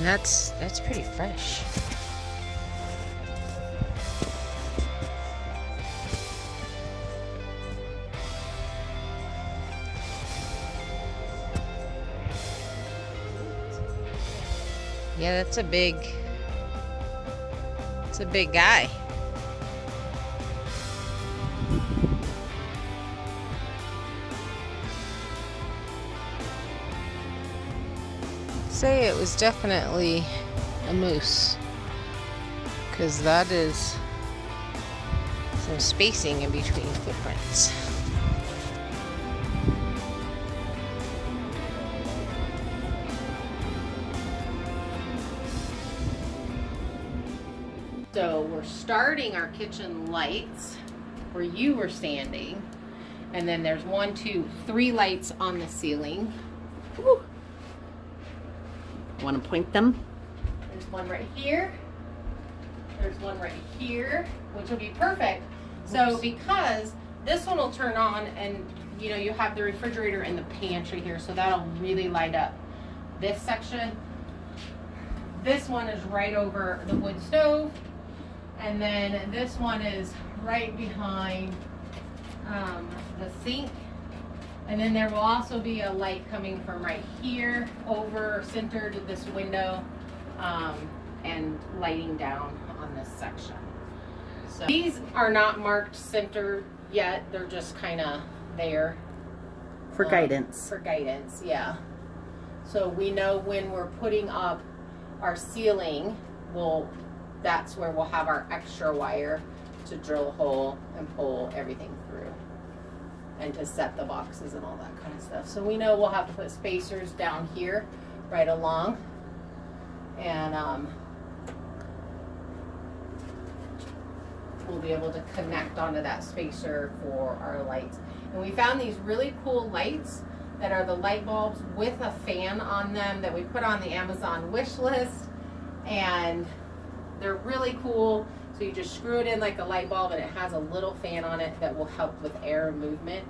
That's pretty fresh. Yeah, it's a big guy. Say it was definitely a moose, because that is some spacing in between footprints. So we're starting our kitchen lights where you were standing, and then there's 1, 2, 3 lights on the ceiling. Woo. Want to point them? There's one right here. There's one right here, which will be perfect. So because this one will turn on, and you know, you have the refrigerator and the pantry here, so that'll really light up this section. This one is right over the wood stove, and then this one is right behind the sink. And then there will also be a light coming from right here over centered this window, and lighting down on this section. So these are not marked center yet. They're just kind of there. For guidance. For guidance, yeah. So we know when we're putting up our ceiling, that's where we'll have our extra wire to drill a hole and pull everything through, and to set the boxes and all that kind of stuff. So we know we'll have to put spacers down here right along, and we'll be able to connect onto that spacer for our lights. And we found these really cool lights that are the light bulbs with a fan on them that we put on the Amazon wish list, and they're really cool. So you just screw it in like a light bulb, and it has a little fan on it that will help with air movement.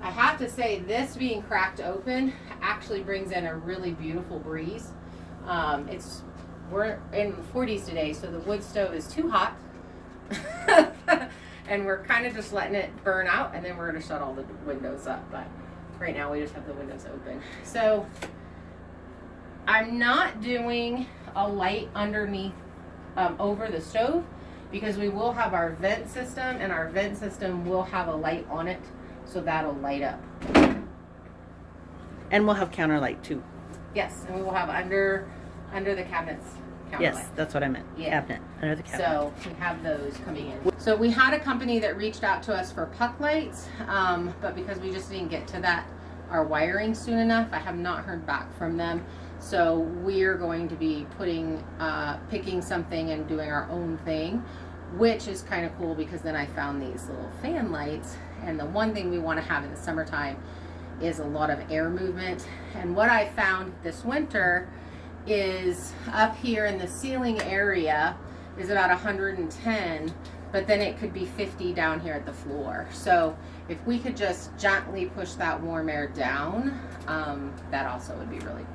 I have to say, this being cracked open actually brings in a really beautiful breeze. We're in the 40s today, so the wood stove is too hot. And we're kind of just letting it burn out, and then we're going to shut all the windows up. But right now we just have the windows open. So I'm not doing a light underneath over the stove, because we will have our vent system, and our vent system will have a light on it, so that'll light up. And we'll have counter light too. Yes, and we will have under the cabinets counter Yes, light. that's what I meant. Yeah. Cabinet, under the cabinet. So we have those coming in. So we had a company that reached out to us for puck lights, but because we just didn't get to our wiring soon enough, I have not heard back from them. So we're going to be picking something and doing our own thing, which is kind of cool, because then I found these little fan lights. And the one thing we want to have in the summertime is a lot of air movement. And what I found this winter is up here in the ceiling area is about 110, but then it could be 50 down here at the floor. So if we could just gently push that warm air down, that also would be really cool.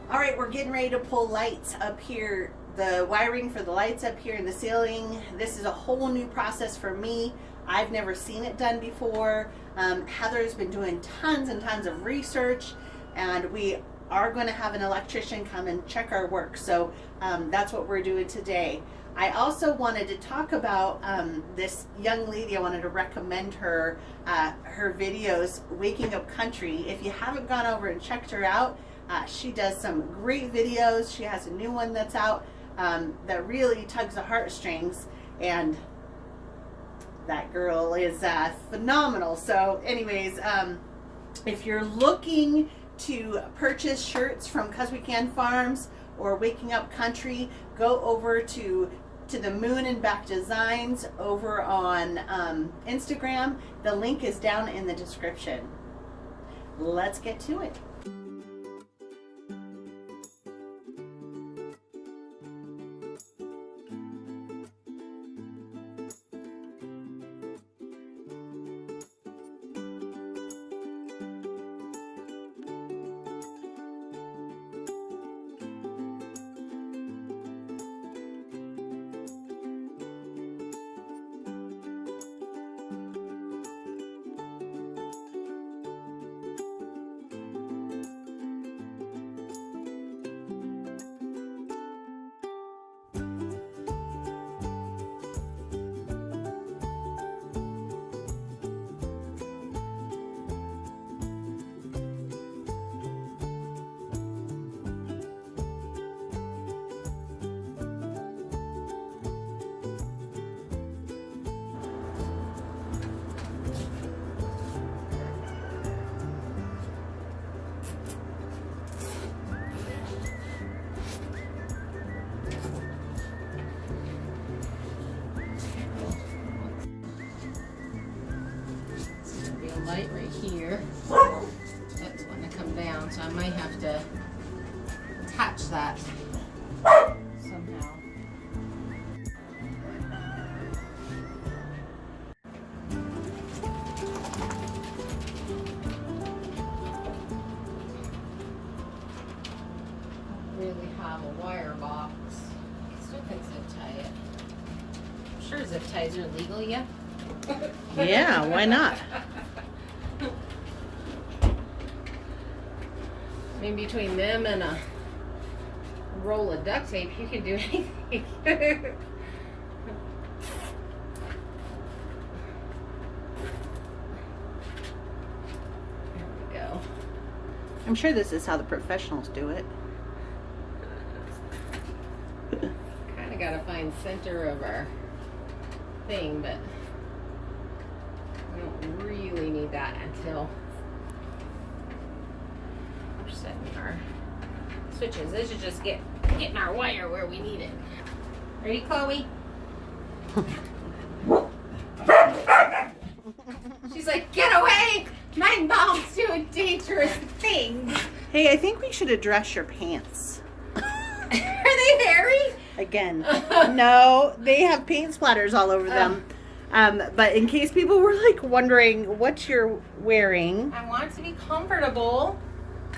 All right, we're getting ready to pull lights up here, the wiring for the lights up here in the ceiling. This is a whole new process for me. I've never seen it done before. Heather's been doing tons and tons of research, and we are going to have an electrician come and check our work. So that's what we're doing today. I also wanted to talk about this young lady. I wanted to recommend her videos, Waking Up Country. If you haven't gone over and checked her out, she does some great videos. She has a new one that's out that really tugs the heartstrings, and that girl is phenomenal. So anyways, if you're looking to purchase shirts from 'Cause We Can Farms or Waking Up Country, go over to to the Moon and Back Designs over on Instagram. The link is down in the description. Let's get to it. Light right here. That's going to come down, so I might have to attach that somehow. Don't really have a wire box. Still can zip tie it. I'm sure zip ties are legal, yeah? Yeah, why not? I mean, between them and a roll of duct tape, you can do anything. There we go. I'm sure this is how the professionals do it. Kind of got to find center of our thing, but we don't really need that until we're setting our switches. This is just getting our wire where we need it. Ready, Chloe? She's like, get away! My mom's doing dangerous things. Hey, I think we should address your pants. Are they hairy? Again, no, they have paint splatters all over them. But in case people were like wondering what you're wearing, I want it to be comfortable.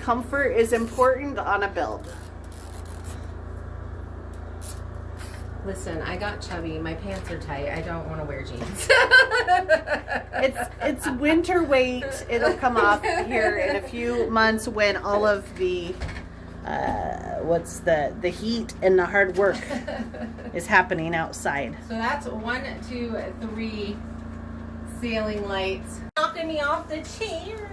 comfort is important on a build. Listen, I got chubby. My pants are tight. I don't want to wear jeans. It's winter weight. It'll come off here in a few months when all of the the heat and the hard work is happening outside. So that's 1, 2, 3 ceiling lights. Knocking me off the chair.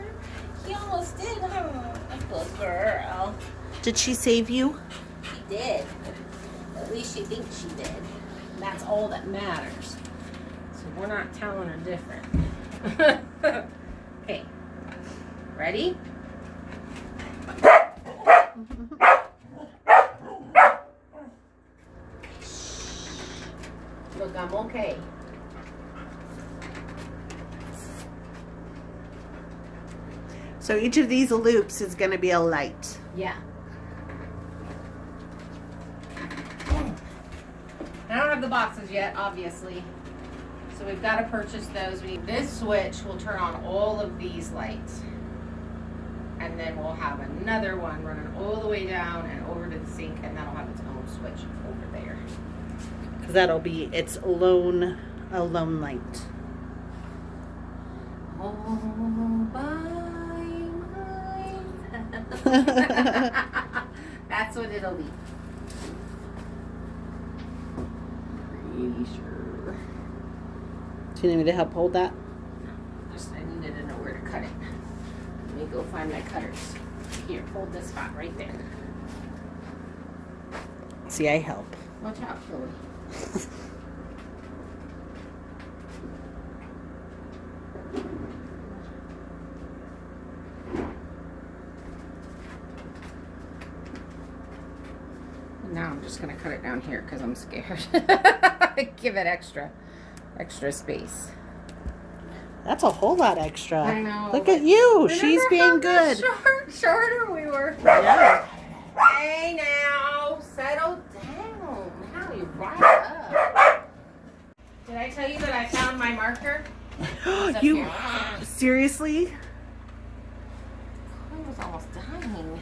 She almost did, huh? Good girl. Did she save you? She did. At least she thinks she did. And that's all that matters. So we're not telling her different. Okay. Ready? Look, I'm okay. So each of these loops is going to be a light. Yeah. I don't have the boxes yet, obviously. So we've got to purchase those. This switch will turn on all of these lights. And then we'll have another one running all the way down and over to the sink, and that'll have its own switch over there. Because that'll be its a lone light. Oh, bye. That's what it'll be. Pretty sure. Do you need me to help hold that? Just I needed to know where to cut it. Let me go find my cutters. Here, hold this spot right there. See, I help. Watch out, Chloe. Now I'm just gonna cut it down here because I'm scared. Give it extra space. That's a whole lot extra. I know. Look at you. She's Remember being how good. much shorter we were. Yeah. Hey now, settle down. How you rise up? Did I tell you that I found my marker? It's up You here. seriously? I was almost dying.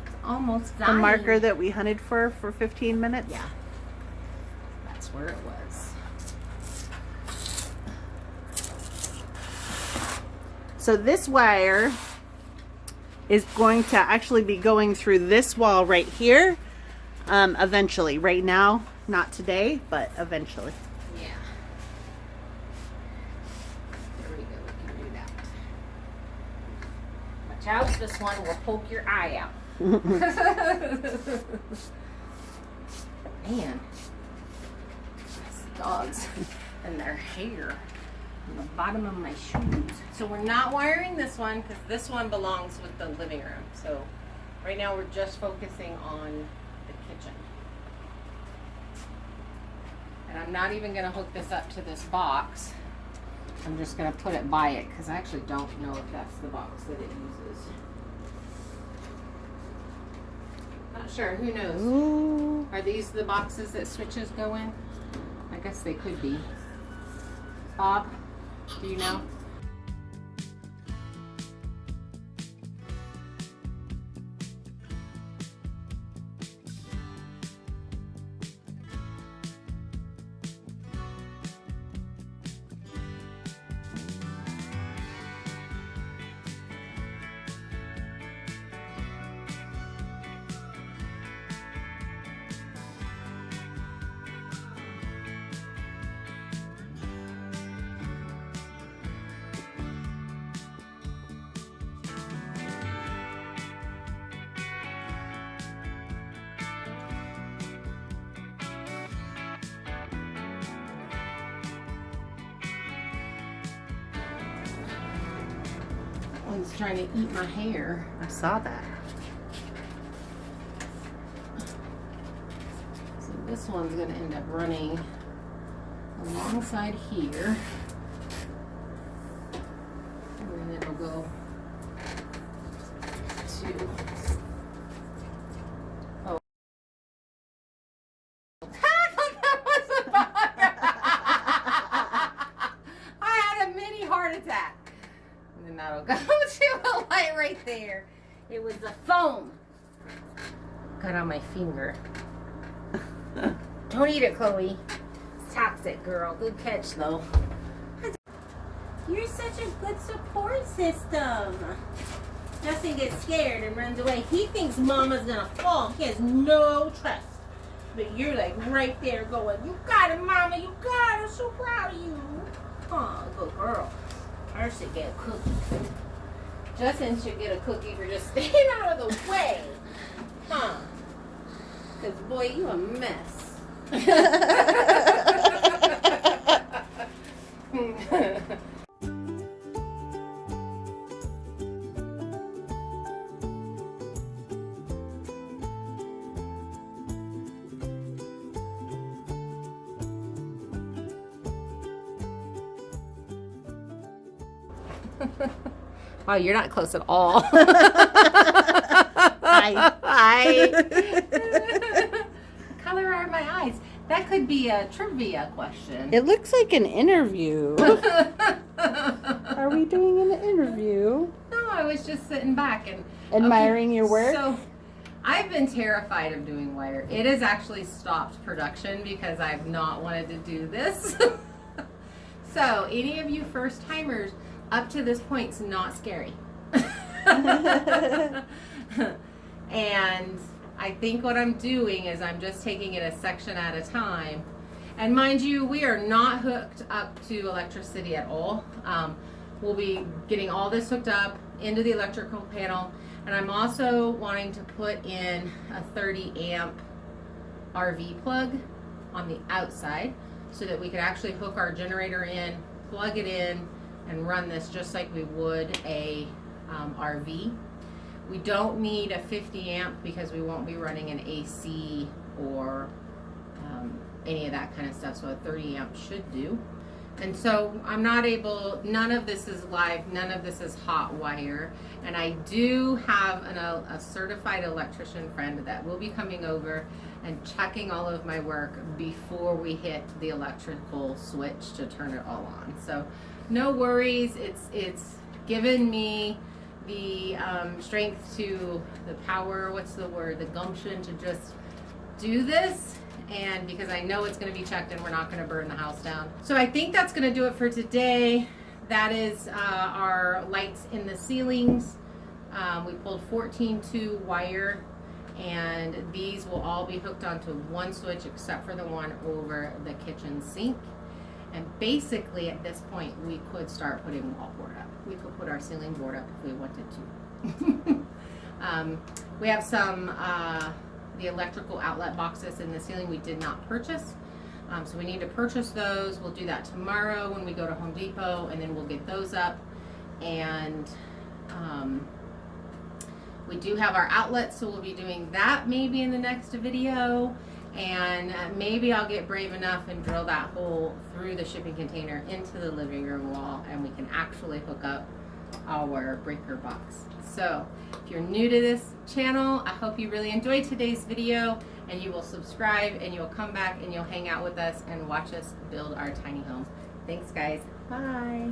It's almost The dying. marker that we hunted for 15 minutes? Yeah. That's where it was. So this wire is going to actually be going through this wall right here eventually. Right now, not today, but eventually. Yeah. There we go. We can do that. Watch out. This one will poke your eye out. Man. These dogs and their hair on the bottom of my shoes. So we're not wiring this one because this one belongs with the living room. So right now we're just focusing on the kitchen. And I'm not even going to hook this up to this box. I'm just going to put it by it because I actually don't know if that's the box that it uses. Not sure. Who knows? Ooh. Are these the boxes that switches go in? I guess they could be. Bob, do you know? One's trying to eat my hair. I saw that. So this one's going to end up running alongside here. And then it'll go to... Oh. That was a bug. I had a mini heart attack. And then that'll go to a light right there. It was the foam. Got on my finger. Don't eat it, Chloe. It's toxic, girl. Good catch, though. You're such a good support system. Justin gets scared and runs away. He thinks Mama's gonna fall. He has no trust. But you're like right there going, you got it, Mama. You got it. I'm so proud of you. Aw, good girl. Her should get a cookie. Justin should get a cookie for just staying out of the way. Huh? Because, boy, you a mess. Wow, you're not close at all. Hi. Color are my eyes. That could be a trivia question. It looks like an interview. Are we doing an interview? No, I was just sitting back and Admiring your work? So, I've been terrified of doing wire. It has actually stopped production because I've not wanted to do this. So, any of you first timers, up to this point, it's not scary. And I think what I'm doing is I'm just taking it a section at a time. And mind you, we are not hooked up to electricity at all. We'll be getting all this hooked up into the electrical panel. And I'm also wanting to put in a 30 amp RV plug on the outside so that we could actually hook our generator in, plug it in, and run this just like we would a RV. We don't need a 50 amp because we won't be running an AC or any of that kind of stuff, so a 30 amp should do. And so I'm not able, none of this is live, none of this is hot wire. And I do have a certified electrician friend that will be coming over and checking all of my work before we hit the electrical switch to turn it all on. So no worries, it's given me the strength to, the power, what's the word, the gumption to just do this. And because I know it's going to be checked and we're not going to burn the house down. So I think that's going to do it for today. That is our lights in the ceilings. We pulled 14-2 wire, and these will all be hooked onto one switch except for the one over the kitchen sink. And basically at this point we could start putting wallboard up. We could put our ceiling board up if we wanted to. We have some the electrical outlet boxes in the ceiling we did not purchase. So we need to purchase those. We'll do that tomorrow when we go to Home Depot, and then we'll get those up. And we do have our outlets, so we'll be doing that maybe in the next video. And maybe I'll get brave enough and drill that hole through the shipping container into the living room wall, and we can actually hook up our breaker box. So if you're new to this channel, I hope you really enjoyed today's video, and you will subscribe and you'll come back and you'll hang out with us and watch us build our tiny home. Thanks guys. Bye.